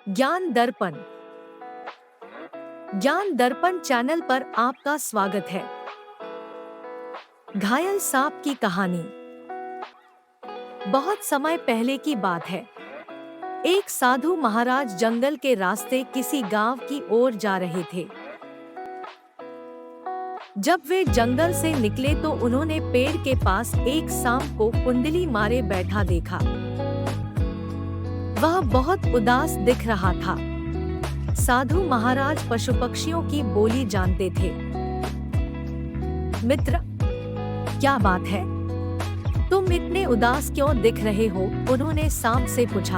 ज्ञान दर्पण। ज्ञान दर्पण चैनल पर आपका स्वागत है। घायल सांप की कहानी। बहुत समय पहले की बात है। एक साधु महाराज जंगल के रास्ते किसी गांव की ओर जा रहे थे। जब वे जंगल से निकले तो उन्होंने पेड़ के पास एक सांप को कुंडली मारे बैठा देखा। वह बहुत उदास दिख रहा था। साधु महाराज पशु पक्षियों की बोली जानते थे। मित्र, क्या बात है? तुम इतने उदास क्यों दिख रहे हो? उन्होंने सांप से पूछा।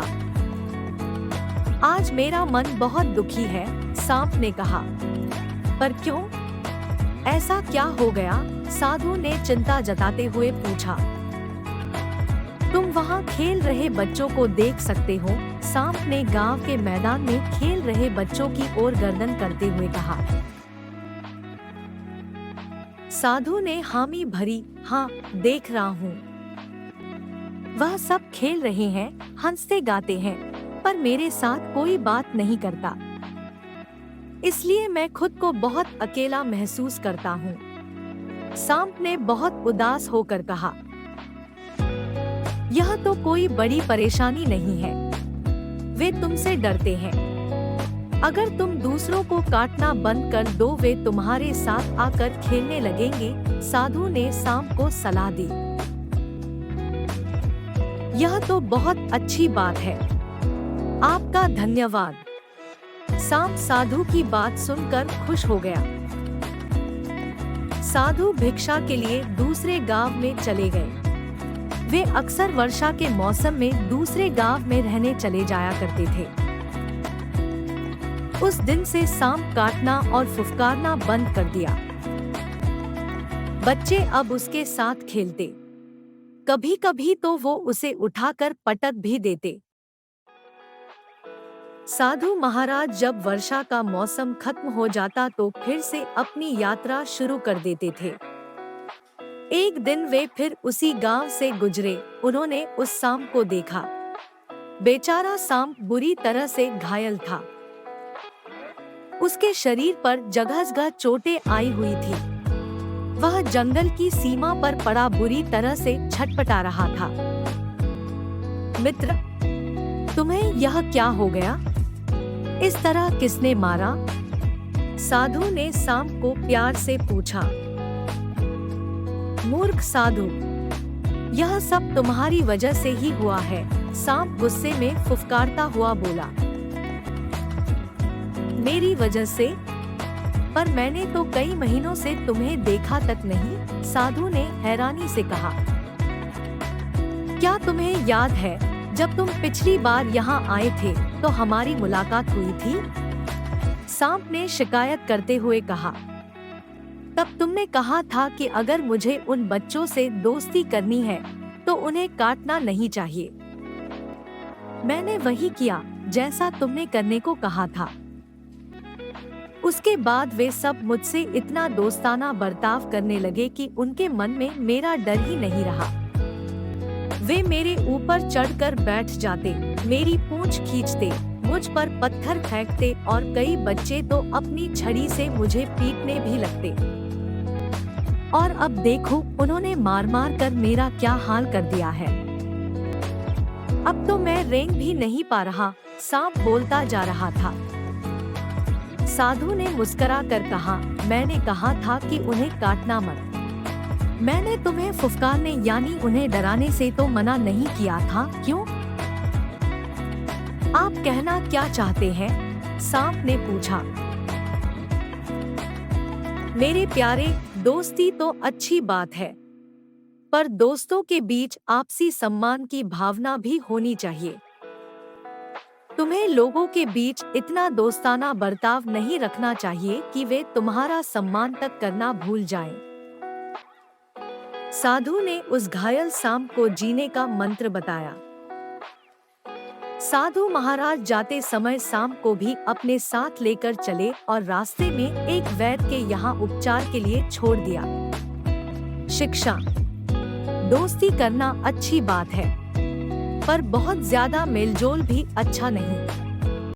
आज मेरा मन बहुत दुखी है, सांप ने कहा। पर क्यों? ऐसा क्या हो गया? साधु ने चिंता जताते हुए पूछा। तुम वहाँ खेल रहे बच्चों को देख सकते हो? सांप ने गांव के मैदान में खेल रहे बच्चों की ओर गर्दन करते हुए कहा। साधु ने हामी भरी। हाँ, देख रहा हूँ। वह सब खेल रहे हैं, हंसते गाते हैं, पर मेरे साथ कोई बात नहीं करता। इसलिए मैं खुद को बहुत अकेला महसूस करता हूँ। सांप ने बहुत उदास होकर कहा। यह तो कोई बड़ी परेशानी नहीं है। वे तुमसे डरते हैं। अगर तुम दूसरों को काटना बंद कर दो, वे तुम्हारे साथ आकर खेलने लगेंगे। साधु ने सांप को सलाह दी। यह तो बहुत अच्छी बात है। आपका धन्यवाद। सांप साधु की बात सुनकर खुश हो गया। साधु भिक्षा के लिए दूसरे गांव में चले गए। वे अक्सर वर्षा के मौसम में दूसरे गांव में रहने चले जाया करते थे। उस दिन से सांप काटना और फुफकारना बंद कर दिया। बच्चे अब उसके साथ खेलते। कभी-कभी तो वो उसे उठाकर पटक भी देते। साधु महाराज जब वर्षा का मौसम खत्म हो जाता तो फिर से अपनी यात्रा शुरू कर देते थे। एक दिन वे फिर उसी गांव से गुजरे। उन्होंने उस सांप को देखा। बेचारा सांप बुरी तरह से घायल था। उसके शरीर पर जगह-जगह चोटें आई हुई थी। वह जंगल की सीमा पर पड़ा बुरी तरह से छटपटा रहा था। मित्र, तुम्हें यह क्या हो गया? इस तरह किसने मारा? साधु ने सांप को प्यार से पूछा। मूर्ख साधु, यह सब तुम्हारी वजह से ही हुआ है। सांप गुस्से में फुफकारता हुआ बोला। मेरी वजह से? पर मैंने तो कई महीनों से तुम्हें देखा तक नहीं। साधु ने हैरानी से कहा। क्या तुम्हें याद है, जब तुम पिछली बार यहाँ आए थे तो हमारी मुलाकात हुई थी? सांप ने शिकायत करते हुए कहा। तब तुमने कहा था कि अगर मुझे उन बच्चों से दोस्ती करनी है तो उन्हें काटना नहीं चाहिए। मैंने वही किया जैसा तुमने करने को कहा था। उसके बाद वे सब मुझसे इतना दोस्ताना बर्ताव करने लगे कि उनके मन में मेरा डर ही नहीं रहा। वे मेरे ऊपर चढ़कर बैठ जाते, मेरी पूंछ खींचते, मुझ पर पत्थर फेंकते और कई बच्चे तो अपनी छड़ी से मुझे पीटने भी लगते। और अब देखो, उन्होंने मार मार कर मेरा क्या हाल कर दिया है। अब तो मैं रेंग भी नहीं पा रहा। सांप बोलता जा रहा था। साधु ने मुस्कुरा कर कहा, मैंने कहा था कि उन्हें काटना मत। मैंने तुम्हें फुफकारने यानी उन्हें डराने से तो मना नहीं किया था, क्यों? आप कहना क्या चाहते हैं? सांप ने पूछा। मेरे प्यारे, दोस्ती तो अच्छी बात है, पर दोस्तों के बीच आपसी सम्मान की भावना भी होनी चाहिए। तुम्हें लोगों के बीच इतना दोस्ताना बर्ताव नहीं रखना चाहिए कि वे तुम्हारा सम्मान तक करना भूल जाएं। साधु ने उस घायल सांप को जीने का मंत्र बताया। साधु महाराज जाते समय सांप को भी अपने साथ लेकर चले और रास्ते में एक वैद्य के यहाँ उपचार के लिए छोड़ दिया। शिक्षा। दोस्ती करना अच्छी बात है, पर बहुत ज्यादा मेलजोल भी अच्छा नहीं।